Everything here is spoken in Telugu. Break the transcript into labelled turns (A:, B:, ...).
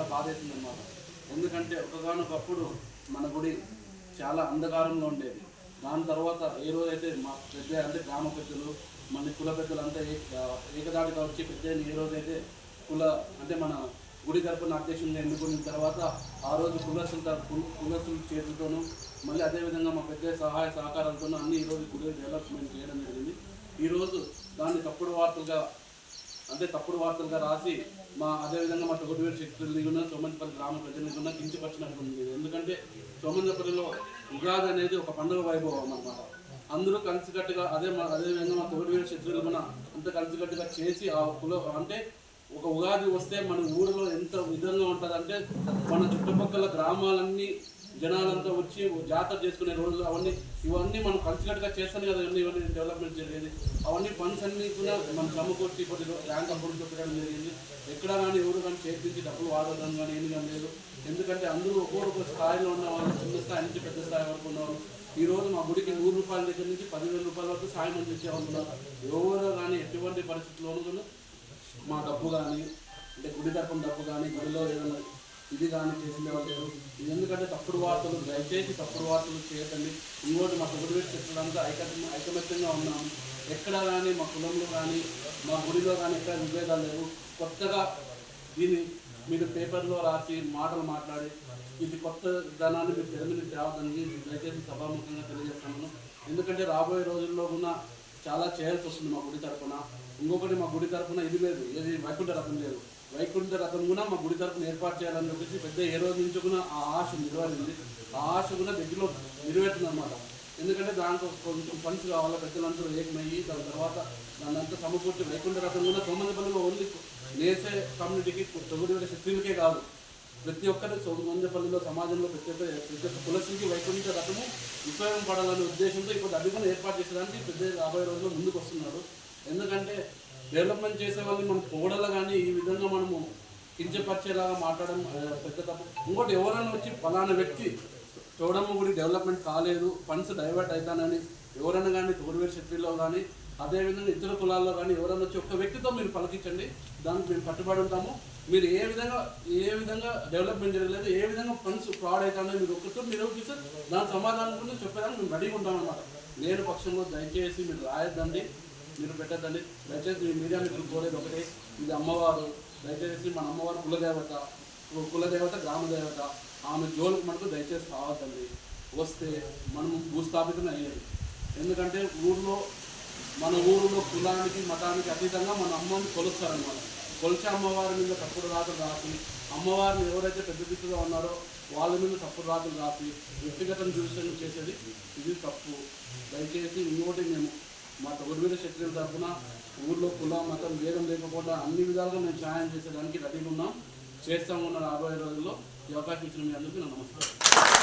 A: చాలా బాధేసింది అన్నమాట. ఎందుకంటే ఒకగానొకప్పుడు మన గుడి చాలా అంధకారంలో ఉండేది. దాని తర్వాత ఏ రోజైతే మా పెద్ద అంటే గ్రామ పెద్దలు మన కుల పెద్దలు అంతా ఏకదాటిగా వచ్చి పెద్ద ఏ రోజైతే కుల అంటే మన గుడి తరపున అధ్యక్షునిగా ఎన్నుకున్న తర్వాత ఆ రోజు కులసుల చేతులతోనూ మళ్ళీ అదేవిధంగా మా పెద్ద సహాయ సహకారాలతోనూ అన్ని ఈరోజు గుడి డెవలప్మెంట్ చేయడం జరిగింది. ఈరోజు దాన్ని తప్పుడు వార్తలుగా రాసి అదేవిధంగా మా తొగటివేరు శక్తులు సోమంతపల్లి గ్రామ ప్రజలకు కించపరిచినట్టుంది. ఎందుకంటే సోమంతపల్లిలో ఉగాది అనేది ఒక పండుగ వైభవం అన్నమాట. అందరూ కలిసికట్టుగా అదేవిధంగా మా తొగటివేరు శక్తులు అంత కలిసికట్టుగా చేసి ఆ అంటే ఒక ఉగాది వస్తే మన ఊరిలో ఎంత విధంగా ఉంటుందంటే మన చుట్టుపక్కల గ్రామాలన్నీ జనాలంతా వచ్చి జాతర చేసుకునే రోజులు ఇవన్నీ మనం కలిసికట్టుగా చేస్తాను కదా. ఇవన్నీ డెవలప్మెంట్ జరిగేది. అవన్నీ ఫండ్స్ అన్నీ కూడా మనం సమకూర్చి కొద్దిగా ర్యాంక్ అకౌంట్లో పెట్టడం జరిగింది. ఎక్కడ కానీ ఎవరు కానీ చేర్పించి డబ్బులు వాడడం కానీ ఏమి కానీ లేదు. ఎందుకంటే అందరూ ఒక్కొక్క స్థాయిలో ఉన్న వాళ్ళు చిన్న స్థాయి నుంచి పెద్ద స్థాయి వరకు ఉన్నవారు ఈరోజు మా గుడికి 100 రూపాయల దగ్గర నుంచి 10,000 రూపాయల వరకు సాయం అందించేవాళ్ళు. ఎవరో కానీ ఎటువంటి పరిస్థితుల్లోనూ మా డబ్బు కానీ అంటే గుడి తరపున డబ్బు కానీ గుడిలో ఏదైనా ఇది కానీ చేసిందే వాళ్ళు లేరు. ఎందుకంటే తప్పుడు వార్తలు దయచేసి తప్పుడు వార్తలు చేయకండి. ఇంకోటి మా తొగటివేరు శక్తులంతా ఐకమత్యంగా ఉన్నాము. ఎక్కడ కానీ మా కులంలో కానీ మా గుడిలో కానీ ఎక్కడ విభేదాలు లేవు. కొత్తగా దీన్ని మీరు పేపర్లో రాసి మాటలు మాట్లాడి ఇది కొత్త ధనాన్ని మీరు తెర మీద తేవద్దని దయచేసి సభాముఖంగా తెలియజేస్తున్నాను. ఎందుకంటే రాబోయే రోజుల్లో కూడా చాలా చేయాల్సి వస్తుంది మా గుడి తరపున. ఇంకొకటి మా గుడి తరపున ఇది లేదు, ఏది వైకుంఠ రథం లేదు. వైకుంఠ రథం కూడా మా గుడి తరపున ఏర్పాటు చేయాలని చెప్పేసి పెద్ద ఏ రోజు నుంచి కూడా ఆ ఆశ నెరవేరింది. ఆ ఆశ కూడా దగ్గరలో నెరవేరుతుంది అన్నమాట. ఎందుకంటే దాంట్లో కొంచెం ఫండ్స్ కావాలా, పెద్దలందరూ ఏకమయ్యి దాని తర్వాత దాన్ని అంతా సమకూర్చి వైకుంఠ రథం కూడా సోమంతపల్లిలో ఓన్లీ నేసే కమ్యూనిటీకి తొగటివేరు శక్తులకే కాదు, ప్రతి ఒక్కరి సోమంతపల్లిలో సమాజంలో ప్రతి ఒక్క కులస్తులకి వైకుంఠ రథము ఉపయోగపడాలనే ఉద్దేశంతో ఇప్పుడు అది కూడా ఏర్పాటు చేసేదానికి పెద్ద 50 రోజుల్లో ముందుకు వస్తున్నారు. ఎందుకంటే డెవలప్మెంట్ చేసే వాళ్ళని మనం పొగడలా కానీ ఈ విధంగా మనము కించపరిచేలాగా మాట్లాడడం పెద్ద తప్పు. ఇంకోటి ఎవరైనా వచ్చి ఫలానా వ్యక్తి చౌడమ్మ గుడి డెవలప్మెంట్ కాలేదు, ఫండ్స్ డైవర్ట్ అవుతానని ఎవరైనా కానీ తొగటివేరు శక్తుల్లో కానీ అదేవిధంగా ఇతర కులాల్లో కానీ ఎవరైనా వచ్చి ఒక్క వ్యక్తితో మీరు పలకించండి, దానికి మేము కట్టుబడి ఉంటాము. మీరు ఏ విధంగా డెవలప్మెంట్ జరగలేదు, ఏ విధంగా ఫండ్స్ ఫ్రాడ్ అవుతానో మీరు ఒక్కరితో మీరు చూస్తే దాని సమాధానం కూడా చెప్పేదానికి మేము రెడీగా ఉంటామన్నమాట. లేని పక్షంలో దయచేసి మీరు రాయొద్దండి, మీరు పెట్టద్దండి. దయచేసి మీ మీడియా మీకు కోరేది ఒకటే, ఇది అమ్మవారు. దయచేసి మన అమ్మవారు కులదేవత గ్రామదేవత, ఆమె జోలికి మనకు దయచేసి రావద్దండి. వస్తే మనము భూస్థాపితం అయ్యేది. ఎందుకంటే మన ఊరిలో కులానికి మతానికి అతీతంగా మన అమ్మని కొలుస్తారనమాట. కొలిచే అమ్మవారి మీద తప్పుడు రాతలు రాసి అమ్మవారిని ఎవరైతే పెద్ద దిక్కుగా ఉన్నారో వాళ్ళ మీద తప్పుడు రాతలు రాసి వ్యక్తిగతం చూసి చేసేది ఇది తప్పు. దయచేసి ఇంకోటి మేము మా తొగటివేరు శక్తుల తరఫున ఊళ్ళో కుల మతం భేదం లేకపోతే అన్ని విధాలుగా మేము సహాయం చేసేదానికి రెడీగా ఉన్నాం, చేస్తాము ఉన్న రాబోయే రోజుల్లో. ఈ అవకాశం ఇచ్చిన మీ అందరికీ నమస్కారం.